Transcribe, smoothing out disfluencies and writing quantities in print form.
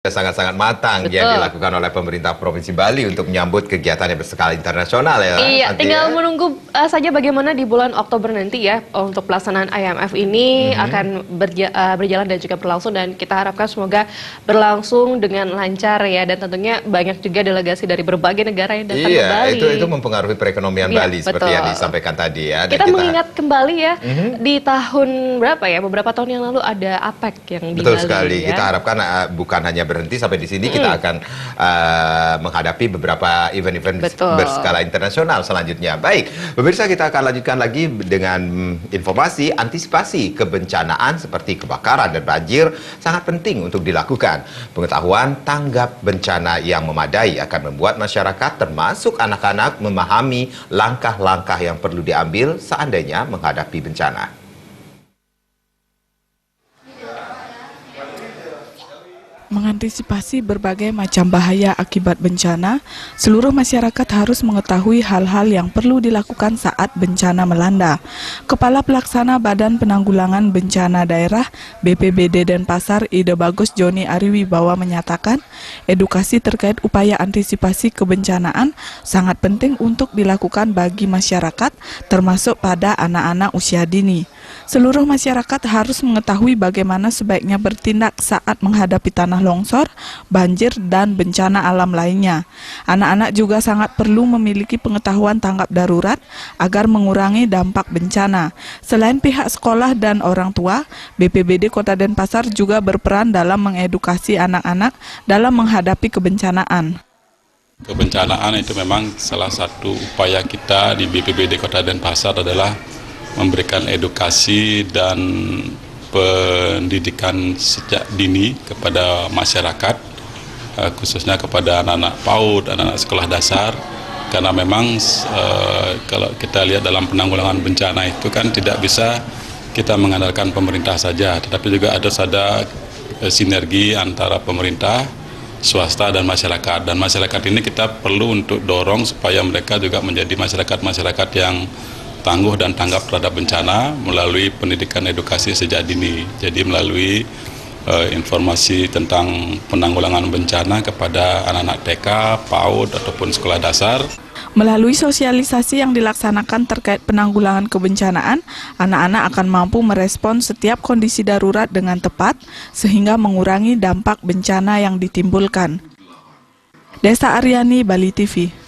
Sangat-sangat matang Betul. yang dilakukan oleh pemerintah Provinsi Bali untuk menyambut kegiatan yang berskala internasional ya. Iya, tinggal ya. menunggu saja bagaimana di bulan Oktober nanti ya untuk pelaksanaan IMF ini akan berjalan dan juga berlangsung, dan kita harapkan semoga berlangsung dengan lancar ya, dan tentunya banyak juga delegasi dari berbagai negara yang datang ke Bali. Iya, itu mempengaruhi perekonomian Bali seperti yang disampaikan tadi ya. Dan kita mengingat kembali ya di tahun berapa ya, beberapa tahun yang lalu ada APEC yang di Betul Bali. sekali. Ya. Kita harapkan bukan hanya berhenti sampai di sini, kita akan menghadapi beberapa event-event berskala internasional selanjutnya. Baik, pemirsa, kita akan lanjutkan lagi dengan informasi antisipasi kebencanaan seperti kebakaran dan banjir sangat penting untuk dilakukan. Pengetahuan tanggap bencana yang memadai akan membuat masyarakat termasuk anak-anak memahami langkah-langkah yang perlu diambil seandainya menghadapi bencana. Mengantisipasi berbagai macam bahaya akibat bencana, seluruh masyarakat harus mengetahui hal-hal yang perlu dilakukan saat bencana melanda. Kepala Pelaksana Badan Penanggulangan Bencana Daerah BPBD Denpasar, Ide Bagus Joni Ariwibawa menyatakan, edukasi terkait upaya antisipasi kebencanaan sangat penting untuk dilakukan bagi masyarakat, termasuk pada anak-anak usia dini. Seluruh masyarakat harus mengetahui bagaimana sebaiknya bertindak saat menghadapi tanah longsor, banjir, dan bencana alam lainnya. Anak-anak juga sangat perlu memiliki pengetahuan tanggap darurat agar mengurangi dampak bencana. Selain pihak sekolah dan orang tua, BPBD Kota Denpasar juga berperan dalam mengedukasi anak-anak dalam menghadapi kebencanaan. Kebencanaan itu memang salah satu upaya kita di BPBD Kota Denpasar adalah memberikan edukasi dan pendidikan sejak dini kepada masyarakat, khususnya kepada anak-anak PAUD, anak-anak sekolah dasar, karena memang kalau kita lihat dalam penanggulangan bencana itu kan tidak bisa kita mengandalkan pemerintah saja, tetapi juga ada sinergi antara pemerintah, swasta, dan masyarakat. Dan masyarakat ini kita perlu untuk dorong supaya mereka juga menjadi masyarakat-masyarakat yang tangguh dan tanggap terhadap bencana melalui pendidikan edukasi sejak dini. Jadi melalui informasi tentang penanggulangan bencana kepada anak-anak TK, PAUD, ataupun sekolah dasar. Melalui sosialisasi yang dilaksanakan terkait penanggulangan kebencanaan, anak-anak akan mampu merespon setiap kondisi darurat dengan tepat sehingga mengurangi dampak bencana yang ditimbulkan. Desa Aryani, Bali TV.